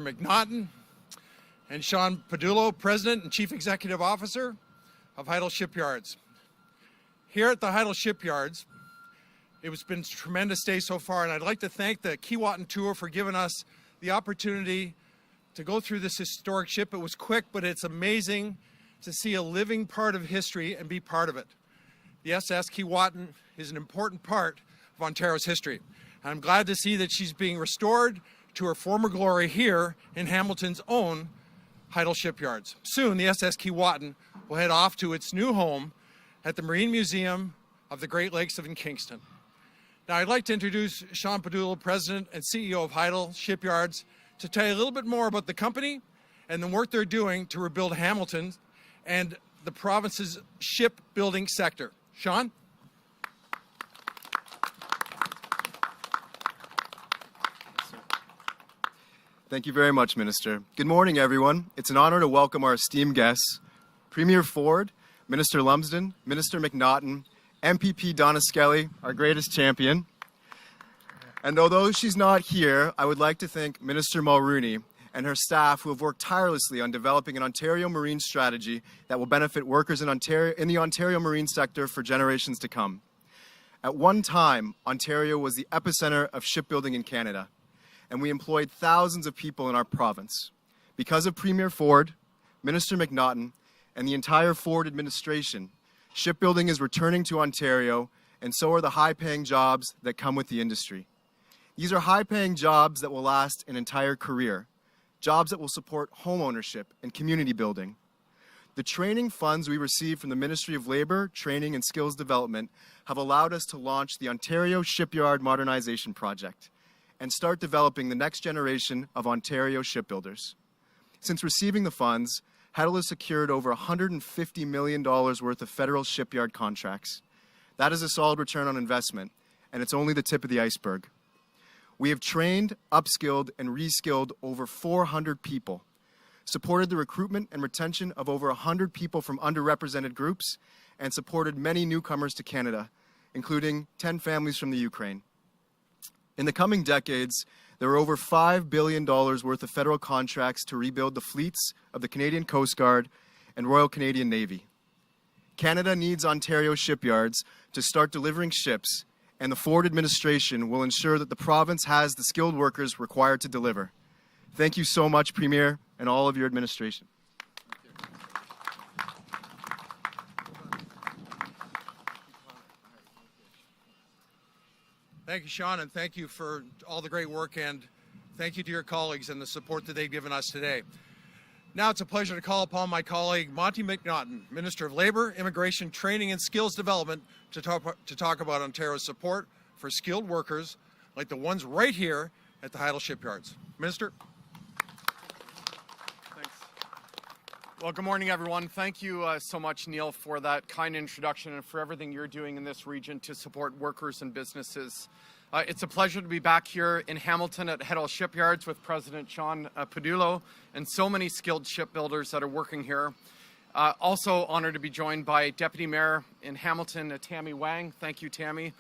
McNaughton and Sean Padullo, President and Chief Executive Officer of Heidel Shipyards. Here at the Heidel Shipyards, it's been a tremendous day so far, and I'd like to thank the Keewatin Tour for giving us the opportunity to go through this historic ship. It was quick, but it's amazing to see a living part of history and be part of it. The SS Keewatin is an important part of Ontario's history. And I'm glad to see that she's being restored to her former glory here in Hamilton's own Heidel Shipyards. Soon, the SS Keewatin will head off to its new home at the Marine Museum of the Great Lakes in Kingston. Now, I'd like to introduce Sean Padullo, President and CEO of Heidel Shipyards, to tell you a little bit more about the company and the work they're doing to rebuild Hamilton and the province's shipbuilding sector. Sean? Thank you very much, Minister. Good morning, everyone. It's an honor to welcome our esteemed guests, Premier Ford, Minister Lumsden, Minister McNaughton, MPP Donna Skelly, our greatest champion. And although she's not here, I would like to thank Minister Mulrooney and her staff who have worked tirelessly on developing an Ontario marine strategy that will benefit workers in the Ontario marine sector for generations to come. At one time, Ontario was the epicenter of shipbuilding in Canada, and we employed thousands of people in our province. Because of Premier Ford, Minister McNaughton, and the entire Ford administration, shipbuilding is returning to Ontario, and so are the high-paying jobs that come with the industry. These are high-paying jobs that will last an entire career, jobs that will support home ownership and community building. The training funds we receive from the Ministry of Labour, Training and Skills Development have allowed us to launch the Ontario Shipyard Modernization Project and start developing the next generation of Ontario shipbuilders. Since receiving the funds, Heidel has secured over $150 million worth of federal shipyard contracts. That is a solid return on investment, and it's only the tip of the iceberg. We have trained, upskilled, and reskilled over 400 people, supported the recruitment and retention of over 100 people from underrepresented groups, and supported many newcomers to Canada, including 10 families from the Ukraine. In the coming decades, there are over $5 billion worth of federal contracts to rebuild the fleets of the Canadian Coast Guard and Royal Canadian Navy. Canada needs Ontario shipyards to start delivering ships, and the Ford administration will ensure that the province has the skilled workers required to deliver. Thank you so much, Premier, and all of your administration. Thank you, Sean, and thank you for all the great work, and thank you to your colleagues and the support that they've given us today. Now it's a pleasure to call upon my colleague, Monte McNaughton, Minister of Labour, Immigration, Training and Skills Development, to talk about Ontario's support for skilled workers like the ones right here at the Heidel Shipyards. Minister? Thanks. Well, good morning, everyone. Thank you so much, Neil, for that kind introduction and for everything you're doing in this region to support workers and businesses. It's a pleasure to be back here in Hamilton at Heidel Shipyards with President Sean Padullo and so many skilled shipbuilders that are working here. Also honored to be joined by Deputy Mayor in Hamilton, Tammy Wang. Thank you, Tammy.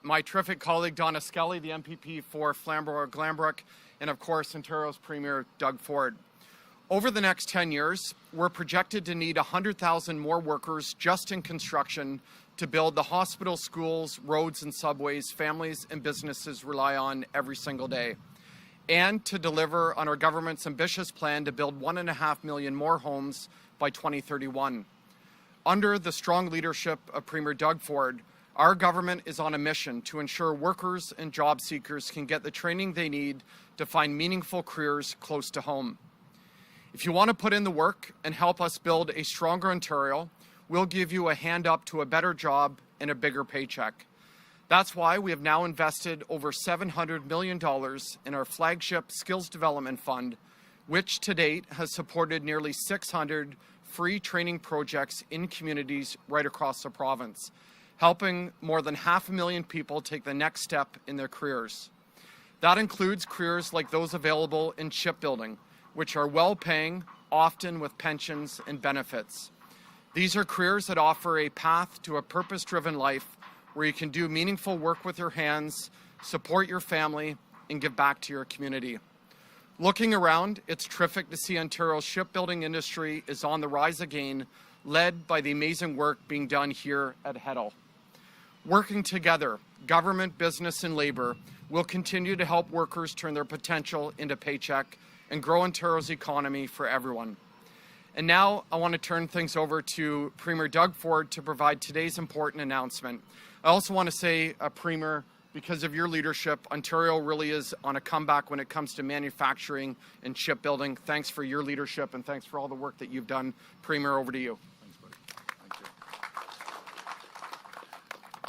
My terrific colleague, Donna Skelly, the MPP for Flamborough-Glanbrook, and of course, Ontario's Premier, Doug Ford. Over the next 10 years, we're projected to need 100,000 more workers just in construction to build the hospitals, schools, roads, and subways families and businesses rely on every single day, and to deliver on our government's ambitious plan to build 1.5 million more homes by 2031. Under the strong leadership of Premier Doug Ford, our government is on a mission to ensure workers and job seekers can get the training they need to find meaningful careers close to home. If you want to put in the work and help us build a stronger Ontario, we'll give you a hand up to a better job and a bigger paycheck. That's why we have now invested over $700 million in our flagship Skills Development Fund, which to date has supported nearly 600 free training projects in communities right across the province, helping more than 500,000 people take the next step in their careers. That includes careers like those available in shipbuilding, which are well-paying, often with pensions and benefits. These are careers that offer a path to a purpose-driven life where you can do meaningful work with your hands, support your family, and give back to your community. Looking around, it's terrific to see Ontario's shipbuilding industry is on the rise again, led by the amazing work being done here at Heddle. Working together, government, business, and labor will continue to help workers turn their potential into paycheck and grow Ontario's economy for everyone. And now I want to turn things over to Premier Doug Ford to provide today's important announcement. I also want to say, Premier, because of your leadership, Ontario really is on a comeback when it comes to manufacturing and shipbuilding. Thanks for your leadership and thanks for all the work that you've done. Premier, over to you. Thanks, buddy. Thank you.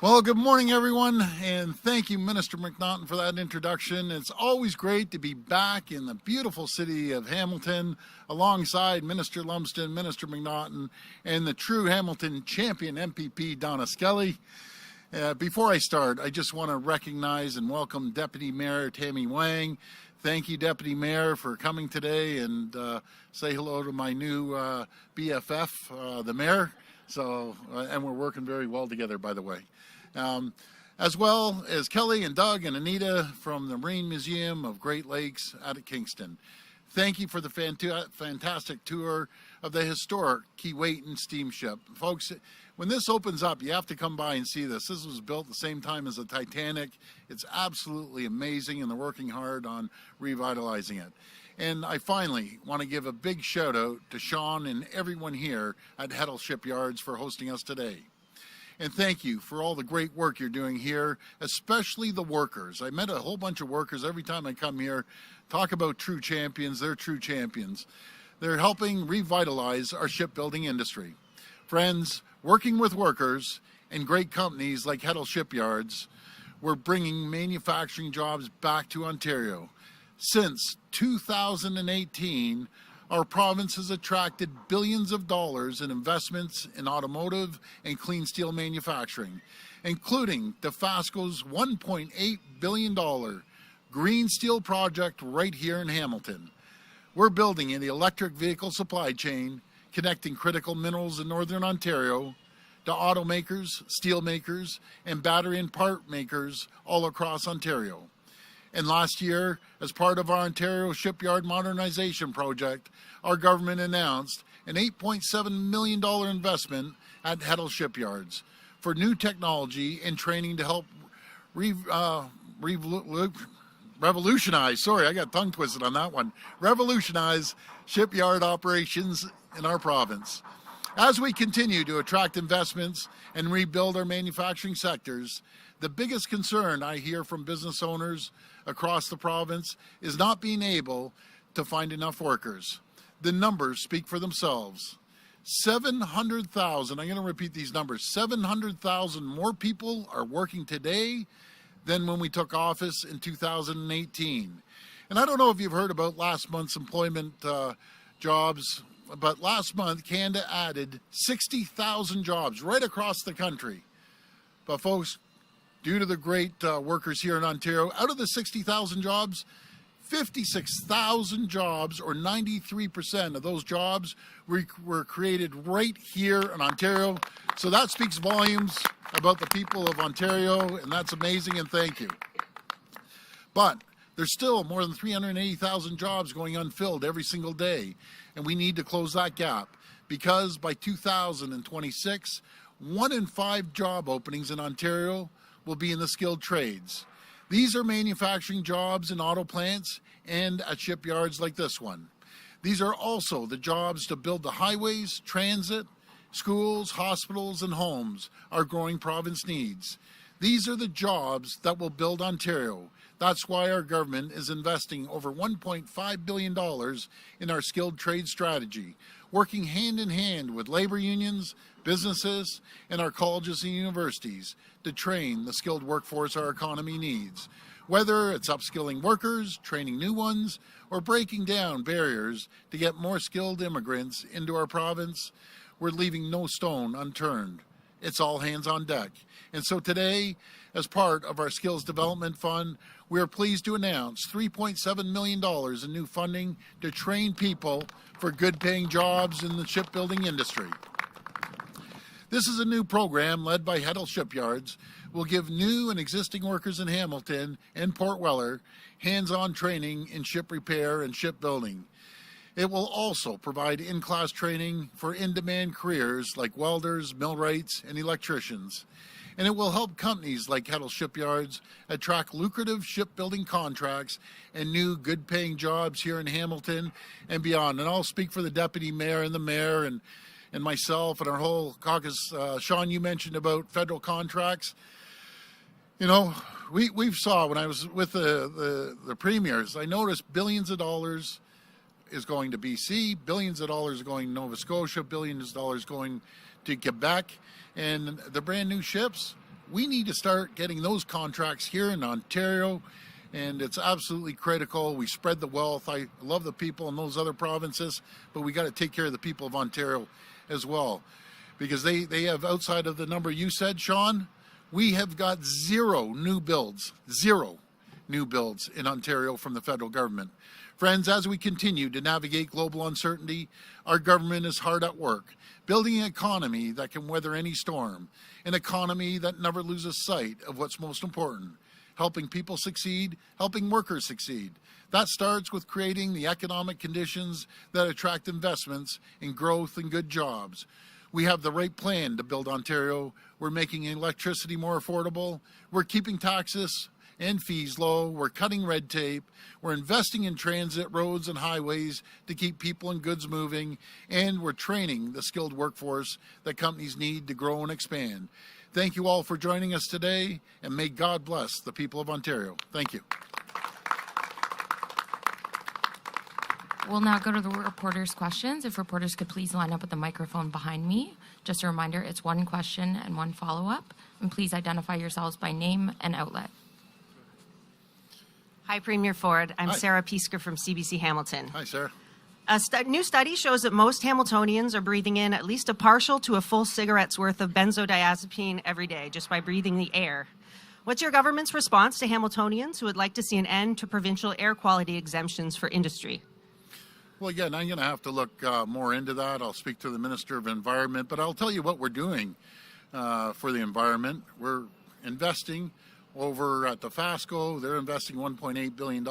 Well, good morning, everyone, and thank you, Minister McNaughton, for that introduction. It's always great to be back in the beautiful city of Hamilton alongside Minister Lumsden, Minister McNaughton, and the true Hamilton champion MPP Donna Skelly. Before I start, I just want to recognize and welcome Deputy Mayor Tammy Wang. Thank you, Deputy Mayor, for coming today and say hello to my new BFF, the Mayor. And we're working very well together, by the way. As well as Kelly and Doug and Anita from the Marine Museum of Great Lakes out of Kingston. Thank you for the fantastic tour of the historic Keewatin steamship. Folks, when this opens up, you have to come by and see this. This was built the same time as the Titanic. It's absolutely amazing, and they're working hard on revitalizing it. And I finally want to give a big shout out to Sean and everyone here at Heddle Shipyards for hosting us today. And thank you for all the great work you're doing here, especially the workers. I met a whole bunch of workers every time I come here. Talk about true champions. They're true champions. They're helping revitalize our shipbuilding industry. Friends, working with workers and great companies like Heddle Shipyards, we're bringing manufacturing jobs back to Ontario. Since 2018, our province has attracted billions of dollars in investments in automotive and clean steel manufacturing, including Dofasco's $1.8 billion green steel project right here in Hamilton. We're building in the electric vehicle supply chain, connecting critical minerals in Northern Ontario to automakers, steel makers, and battery and part makers all across Ontario. And last year, as part of our Ontario Shipyard Modernization Project, our government announced an $8.7 million investment at Heddle Shipyards for new technology and training to help revolutionize, sorry, I got tongue twisted on that one, revolutionize shipyard operations in our province. As we continue to attract investments and rebuild our manufacturing sectors, the biggest concern I hear from business owners across the province is not being able to find enough workers. The numbers speak for themselves. 700,000, I'm going to repeat these numbers, 700,000 more people are working today than when we took office in 2018. And I don't know if you've heard about last month's employment jobs, but last month Canada added 60,000 jobs right across the country. But folks, due to the great workers here in Ontario, out of the 60,000 jobs, 56,000 jobs, or 93% of those jobs, were created right here in Ontario. So that speaks volumes about the people of Ontario, and that's amazing, and thank you. But there's still more than 380,000 jobs going unfilled every single day, and we need to close that gap because by 2026, 1 in 5 job openings in Ontario will be in the skilled trades. These are manufacturing jobs in auto plants and at shipyards like this one. These are also the jobs to build the highways, transit, schools, hospitals, and homes our growing province needs. These are the jobs that will build Ontario. That's why our government is investing over $1.5 billion in our skilled trade strategy, working hand in hand with labor unions, businesses, and our colleges and universities to train the skilled workforce our economy needs. Whether it's upskilling workers, training new ones, or breaking down barriers to get more skilled immigrants into our province, we're leaving no stone unturned. It's all hands on deck. And so today, as part of our Skills Development Fund, we are pleased to announce $3.7 million in new funding to train people for good-paying jobs in the shipbuilding industry. This is a new program led by Heddle Shipyards. Will give new and existing workers in Hamilton and Port Weller hands-on training in ship repair and shipbuilding. It will also provide in-class training for in-demand careers like welders, millwrights, and electricians. And it will help companies like Heddle Shipyards attract lucrative shipbuilding contracts and new good-paying jobs here in Hamilton and beyond. And I'll speak for the deputy mayor and the mayor and myself and our whole caucus. Sean, you mentioned about federal contracts. You know, we've saw when I was with the premiers, I noticed billions of dollars is going to BC, billions of dollars going to Nova Scotia, billions of dollars going to Quebec, and the brand new ships. We need to start getting those contracts here in Ontario, and it's absolutely critical. We spread the wealth. I love the people in those other provinces, but we got to take care of the people of Ontario as well, because they have, outside of the number you said, Sean, we have got zero new builds in Ontario from the federal government. Friends, as we continue to navigate global uncertainty, our government is hard at work, building an economy that can weather any storm, an economy that never loses sight of what's most important, helping people succeed, helping workers succeed. That starts with creating the economic conditions that attract investments in growth and good jobs. We have the right plan to build Ontario. We're making electricity more affordable. We're keeping taxes and fees low. We're cutting red tape. We're investing in transit, roads, and highways to keep people and goods moving. And we're training the skilled workforce that companies need to grow and expand. Thank you all for joining us today, and may God bless the people of Ontario. Thank you. We'll now go to the reporters' questions. If reporters could please line up at the microphone behind me. Just a reminder, it's one question and one follow-up. And please identify yourselves by name and outlet. Hi, Premier Ford. I'm Hi. Sarah Piesker from CBC Hamilton. Hi, Sarah. A new study shows that most Hamiltonians are breathing in at least a partial to a full cigarette's worth of benzodiazepine every day just by breathing the air. What's your government's response to Hamiltonians who would like to see an end to provincial air quality exemptions for industry? Well, again, I'm going to have to look more into that. I'll speak to the Minister of Environment, but I'll tell you what we're doing for the environment. We're investing over at the FASCO. They're investing $1.8 billion,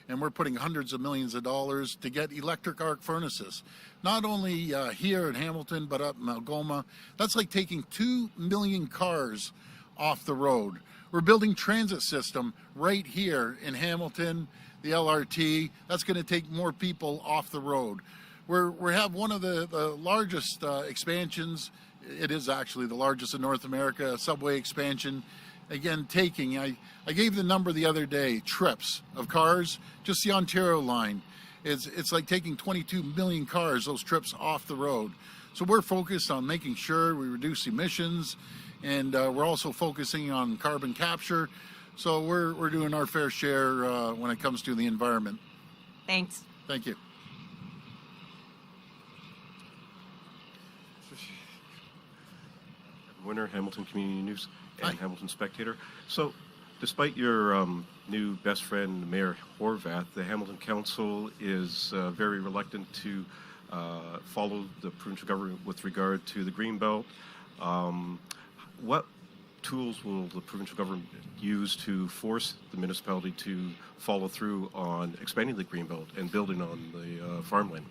and we're putting hundreds of millions of dollars to get electric arc furnaces. Not only here in Hamilton, but up in Algoma. That's like taking 2 million cars off the road. We're building transit system right here in Hamilton, the LRT. That's going to take more people off the road. We have one of the largest expansions. It is actually the largest in North America, subway expansion. Again, I gave the number the other day, trips of cars, just the Ontario line. It's like taking 22 million cars, those trips off the road. So we're focused on making sure we reduce emissions, and we're also focusing on carbon capture. So we're doing our fair share when it comes to the environment. Thanks. Thank you. Winner, Hamilton Community News and Hi. Hamilton Spectator. So, despite your new best friend, Mayor Horvath, the Hamilton Council is very reluctant to follow the provincial government with regard to the Greenbelt. What tools will the provincial government use to force the municipality to follow through on expanding the Greenbelt and building on the farmland?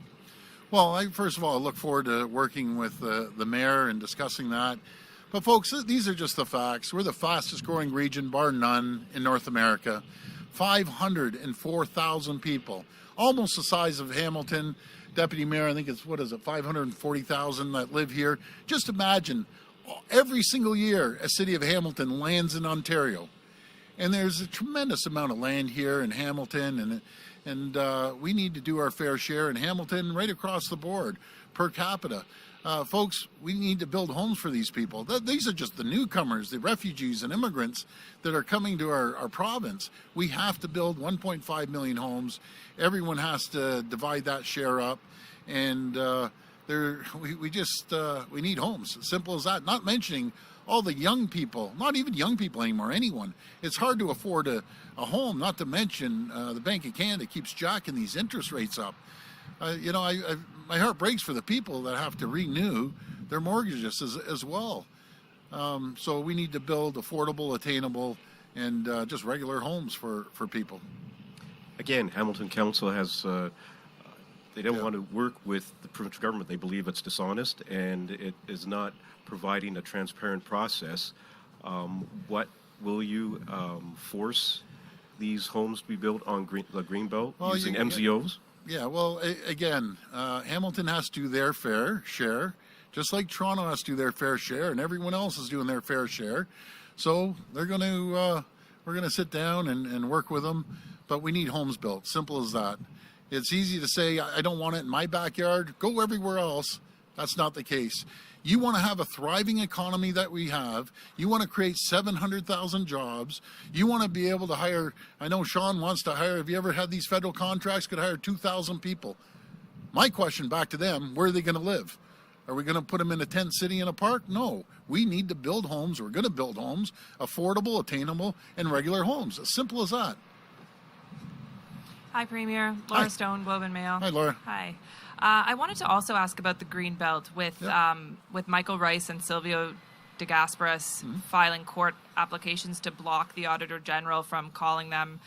Well, first of all, I look forward to working with the mayor and discussing that. But folks, these are just the facts. We're the fastest growing region, bar none, in North America. 504,000 people, almost the size of Hamilton. Deputy Mayor, I think it's, 540,000 that live here. Just imagine, every single year, a city of Hamilton lands in Ontario. And there's a tremendous amount of land here in Hamilton, and we need to do our fair share in Hamilton right across the board, per capita. Folks, we need to build homes for these people. These are just the newcomers, the refugees and immigrants that are coming to our province. We have to build 1.5 million homes. Everyone has to divide that share up, and we need homes. Simple as that. Not mentioning all the young people, not even young people anymore, anyone. It's hard to afford a home, not to mention the Bank of Canada keeps jacking these interest rates up. My heart breaks for the people that have to renew their mortgages as well. So we need to build affordable, attainable, and just regular homes for people. Again, Hamilton Council has, they don't want to work with the provincial government. They believe it's dishonest and it is not providing a transparent process. What will you force these homes to be built on the Greenbelt using MZOs? Yeah, well, again, Hamilton has to do their fair share, just like Toronto has to do their fair share, and everyone else is doing their fair share. So they're going to, we're going to sit down and work with them, but we need homes built. Simple as that. It's easy to say, I don't want it in my backyard. Go everywhere else. That's not the case. You want to have a thriving economy that we have. You want to create 700,000 jobs. You want to be able to hire, I know Sean wants to hire, have you ever had these federal contracts, could hire 2,000 people. My question back to them, where are they going to live? Are we going to put them in a tent city in a park? No. We need to build homes. We're going to build homes, affordable, attainable, and regular homes. As simple as that. Hi, Premier. Laura Hi. Stone, Globe and Mail. Hi, Laura. Hi. I wanted to also ask about the Greenbelt with Michael Rice and Silvio de Gasperis filing court applications to block the Auditor General from calling them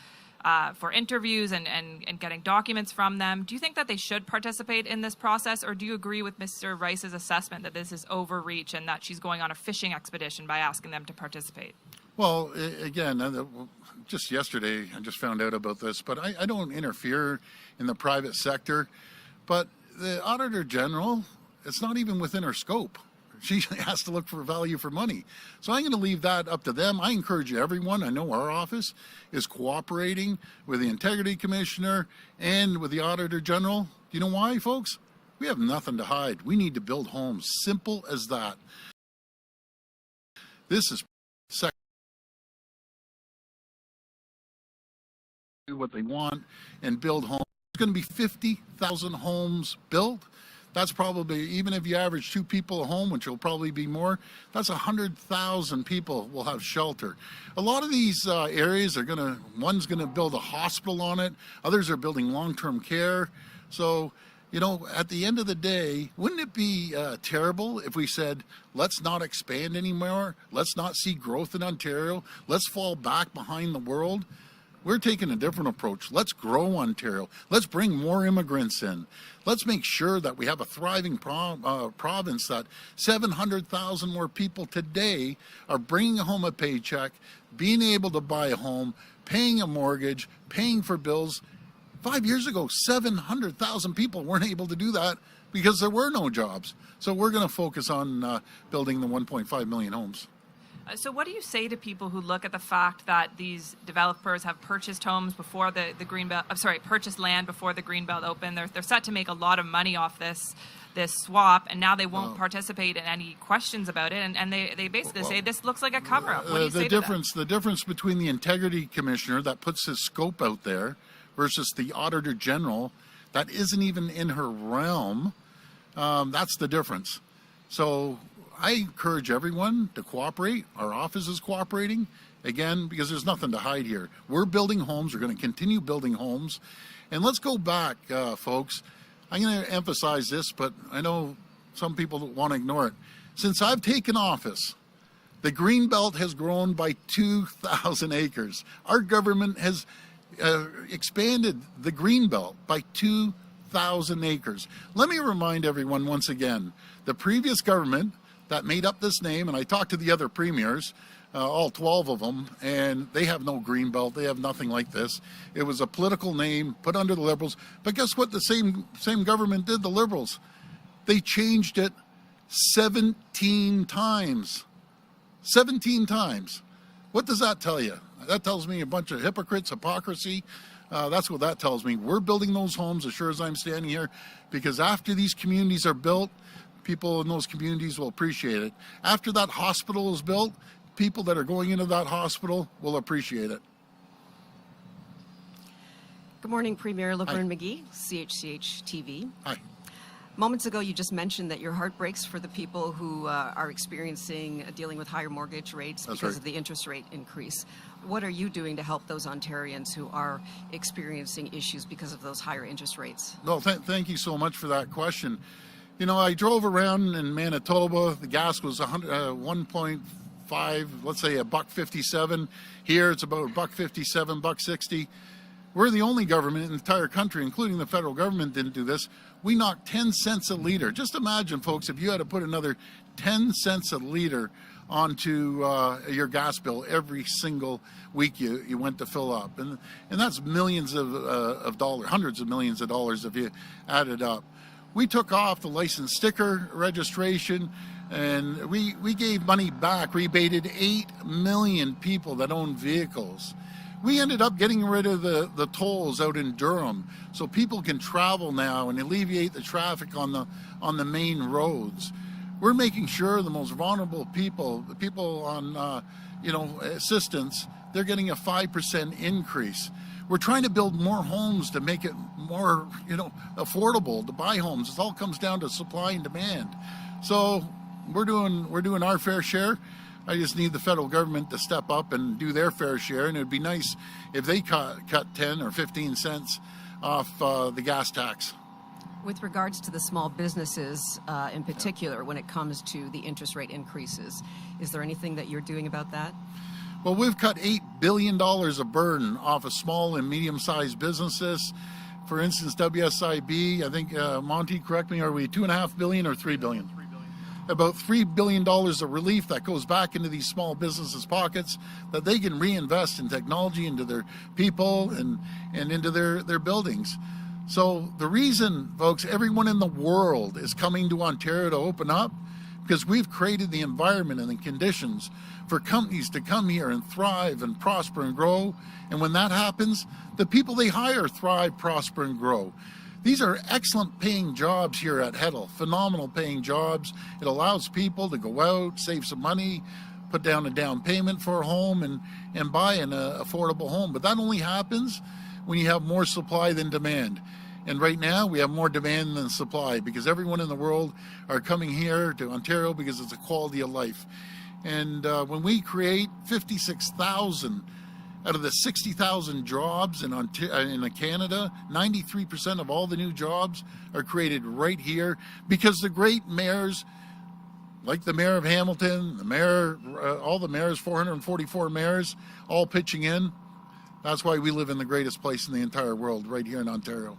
for interviews and getting documents from them. Do you think that they should participate in this process, or do you agree with Mr. Rice's assessment that this is overreach and that she's going on a fishing expedition by asking them to participate? Well, again, just yesterday I just found out about this, but I don't interfere in the private sector. But the Auditor General, it's not even within her scope. She has to look for value for money. So I'm going to leave that up to them. I encourage everyone, I know our office is cooperating with the Integrity Commissioner and with the Auditor General. Do you know why, folks? We have nothing to hide. We need to build homes. Simple as that. This is do what they want and build homes. There's going to be 50,000 homes built. That's probably, even if you average 2 people a home, which will probably be more, that's 100,000 people will have shelter. A lot of these areas are going to, one's going to build a hospital on it, others are building long-term care. So, you know, at the end of the day, wouldn't it be terrible if we said, let's not expand anymore, let's not see growth in Ontario, let's fall back behind the world? We're taking a different approach. Let's grow Ontario. Let's bring more immigrants in. Let's make sure that we have a thriving province, that 700,000 more people today are bringing home a paycheck, being able to buy a home, paying a mortgage, paying for bills. 5 years ago, 700,000 people weren't able to do that because there were no jobs. So we're going to focus on building the 1.5 million homes. So what do you say to people who look at the fact that these developers have purchased homes before the Greenbelt, purchased land before the Greenbelt opened? They're set to make a lot of money off this swap, and now they won't participate in any questions about it, and they basically say this looks like a cover-up. What do you say to them? The difference between the Integrity Commissioner that puts his scope out there versus the Auditor General that isn't even in her realm, that's the difference. So I encourage everyone to cooperate. Our office is cooperating, again, because there's nothing to hide here. We're building homes. We're going to continue building homes. And let's go back, folks. I'm going to emphasize this, but I know some people want to ignore it. Since I've taken office, the Greenbelt has grown by 2,000 acres. Our government has expanded the Greenbelt by 2,000 acres. Let me remind everyone once again, the previous government that made up this name, and I talked to the other premiers, all 12 of them, and they have no Greenbelt. They have nothing like this. It was a political name put under the Liberals. But guess what the same government did, the Liberals? They changed it 17 times. 17 times. What does that tell you? That tells me a bunch of hypocrisy. That's what that tells me. We're building those homes as sure as I'm standing here, because after these communities are built, people in those communities will appreciate it. After that hospital is built, people that are going into that hospital will appreciate it. Good morning, Premier Laverne McGee, CHCH TV. Hi. Moments ago, you just mentioned that your heart breaks for the people who are experiencing dealing with higher mortgage rates because of the interest rate increase. What are you doing to help those Ontarians who are experiencing issues because of those higher interest rates? No, thank you so much for that question. You know, I drove around in Manitoba. The gas was 1.5, let's say $1.57. Here it's about $1.57, $1.60. We're the only government in the entire country, including the federal government, didn't do this. We knocked 10 cents a liter. Just imagine, folks, if you had to put another 10 cents a liter onto your gas bill every single week you went to fill up. And that's millions of dollars, hundreds of millions of dollars if you add it up. We took off the license sticker registration, and we gave money back, rebated 8 million people that own vehicles. We ended up getting rid of the tolls out in Durham, so people can travel now and alleviate the traffic on the main roads. We're making sure the most vulnerable people, the people on assistance, they're getting a 5% increase. We're trying to build more homes to make it more affordable to buy homes. It all comes down to supply and demand. So we're doing our fair share. I just need the federal government to step up and do their fair share, and it'd be nice if they cut 10 or 15 cents off the gas tax. With regards to the small businesses in particular, when it comes to the interest rate increases, is there anything that you're doing about that? Well, we've cut $8 billion of burden off of small and medium-sized businesses. For instance, WSIB, I think, Monte, correct me, are we $2.5 billion or $3 billion? About $3 billion of relief that goes back into these small businesses' pockets that they can reinvest in technology, into their people, and into their buildings. So the reason, folks, everyone in the world is coming to Ontario to open up, because we've created the environment and the conditions for companies to come here and thrive and prosper and grow. And when that happens, the people they hire thrive, prosper, and grow. These are excellent paying jobs here at Heddle, phenomenal paying jobs. It allows people to go out, save some money, put down a down payment for a home, and buy an affordable home. But that only happens when you have more supply than demand. And right now we have more demand than supply, because everyone in the world are coming here to Ontario because it's a quality of life. And when we create 56,000 out of the 60,000 jobs in Canada, 93% of all the new jobs are created right here, because the great mayors, like the mayor of Hamilton, the mayor, all the mayors, 444 mayors, all pitching in. That's why we live in the greatest place in the entire world, right here in Ontario.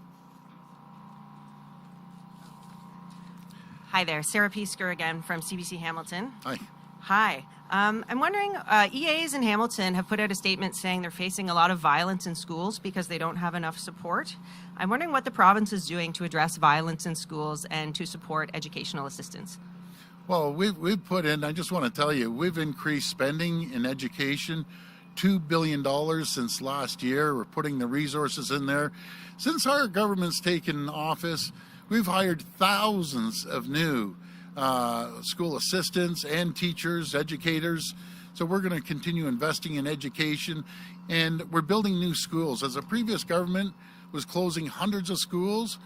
Hi there, Sarah Piesker again from CBC Hamilton. Hi. Hi. I'm wondering, EAs in Hamilton have put out a statement saying they're facing a lot of violence in schools because they don't have enough support. I'm wondering what the province is doing to address violence in schools and to support educational assistance. Well, we've put in, I just want to tell you, we've increased spending in education $2 billion since last year. We're putting the resources in there. Since our government's taken office, we've hired thousands of new school assistants and teachers, educators. So we're going to continue investing in education, and we're building new schools. As the previous government was closing hundreds of schools,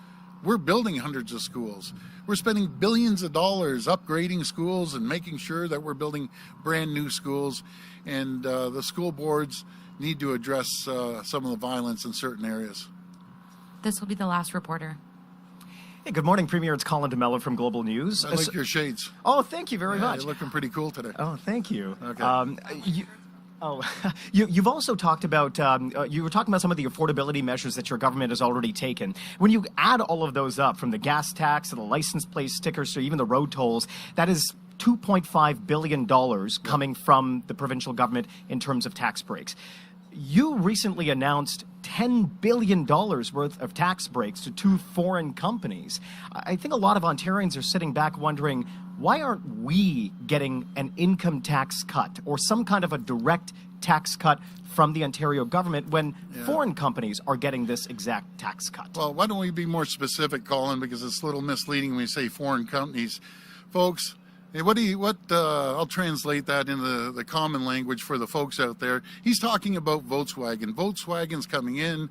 we're building hundreds of schools. We're spending billions of dollars upgrading schools and making sure that we're building brand new schools. And the school boards need to address some of the violence in certain areas. This will be the last reporter. Hey, good morning, Premier. It's Colin DeMello from Global News. I like your shades. Oh, thank you very much. You're looking pretty cool today. Oh, thank you. Okay. You've also talked about, you were talking about some of the affordability measures that your government has already taken. When you add all of those up, from the gas tax to the license plate stickers to even the road tolls, that is $2.5 billion coming from the provincial government in terms of tax breaks. You recently announced $10 billion worth of tax breaks to 2 foreign companies. I think a lot of Ontarians are sitting back wondering, why aren't we getting an income tax cut or some kind of a direct tax cut from the Ontario government when foreign companies are getting this exact tax cut? Well, why don't we be more specific, Colin, because it's a little misleading when we say foreign companies. Folks, I'll translate that into the common language for the folks out there. He's talking about Volkswagen. Volkswagen's coming in,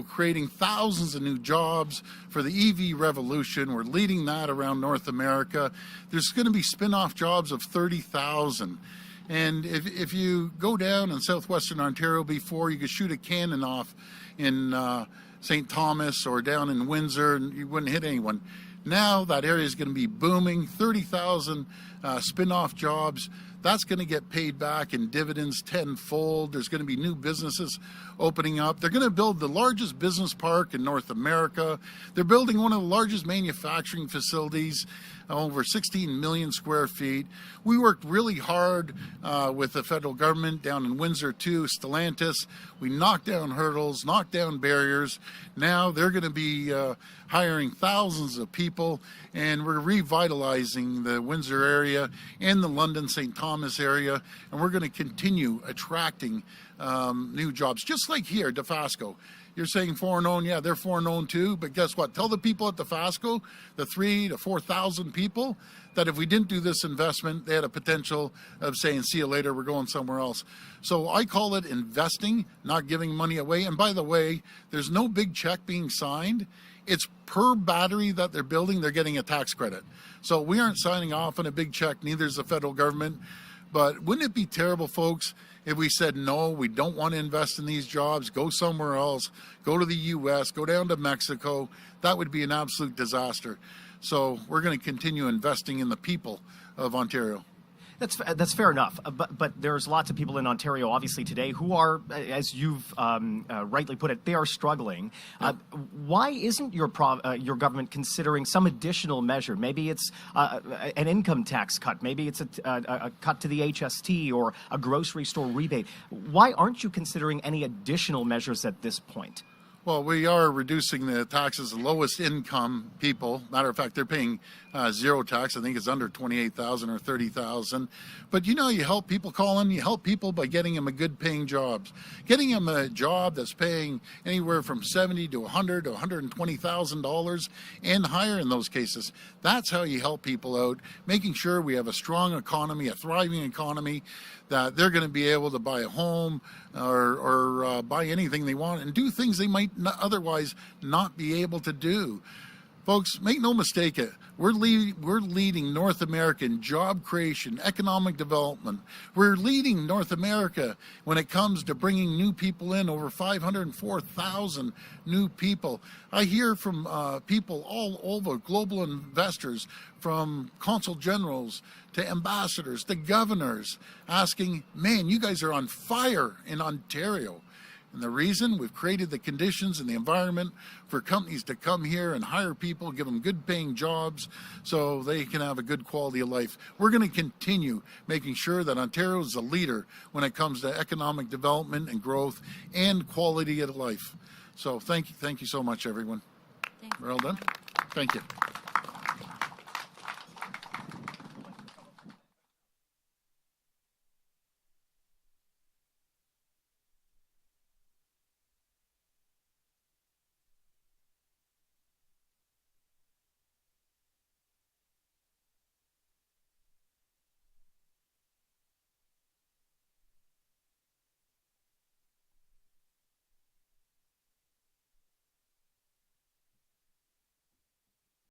creating thousands of new jobs for the EV revolution. We're leading that around North America. There's going to be spin-off jobs of 30,000. And if you go down in southwestern Ontario before, you could shoot a cannon off in St. Thomas or down in Windsor and you wouldn't hit anyone. Now that area is going to be booming, 30,000 spin-off jobs. That's going to get paid back in dividends tenfold. There's going to be new businesses opening up. They're going to build the largest business park in North America. They're building one of the largest manufacturing facilities, over 16 million square feet. We worked really hard with the federal government down in Windsor too, Stellantis. We knocked down hurdles, knocked down barriers. Now they're going to be hiring thousands of people, and we're revitalizing the Windsor area and the London St. Thomas area, and we're going to continue attracting new jobs, just like here at Dofasco. You're saying foreign owned, yeah, they're foreign owned too, but guess what? Tell the people at Dofasco, the 3,000 to 4,000 people, that if we didn't do this investment, they had a potential of saying, see you later, we're going somewhere else. So I call it investing, not giving money away. And by the way, there's no big check being signed. It's per battery that they're building, they're getting a tax credit. So we aren't signing off on a big check, neither is the federal government. But wouldn't it be terrible, folks, if we said, no, we don't want to invest in these jobs, go somewhere else, go to the U.S., go down to Mexico? That would be an absolute disaster. So we're going to continue investing in the people of Ontario. That's fair enough, but there's lots of people in Ontario, obviously today, who are, as you've rightly put it, they are struggling. Why isn't your government considering some additional measure? Maybe it's an income tax cut, maybe it's a cut to the HST or a grocery store rebate. Why aren't you considering any additional measures at this point? Well, we are reducing the taxes of lowest income people. Matter of fact, they're paying zero tax. I think it's under 28,000 or 30,000. But you know, you help people, Colin. You help people by getting them a good paying job, getting them a job that's paying anywhere from $70 to $100 to $120,000 and higher in those cases. That's how you help people out, making sure we have a strong economy, a thriving economy, that they're going to be able to buy a home or buy anything they want and do things they might otherwise not be able to do. Folks, make no mistake it. We're leading North America in job creation, economic development. We're leading North America when it comes to bringing new people in, over 504,000 new people. I hear from people all over, global investors, from consul generals to ambassadors to governors, asking, man, you guys are on fire in Ontario. And the reason, we've created the conditions and the environment for companies to come here and hire people, give them good paying jobs so they can have a good quality of life. We're going to continue making sure that Ontario is a leader when it comes to economic development and growth and quality of life. So thank you so much, everyone. Thank you. We're all done? Thank you.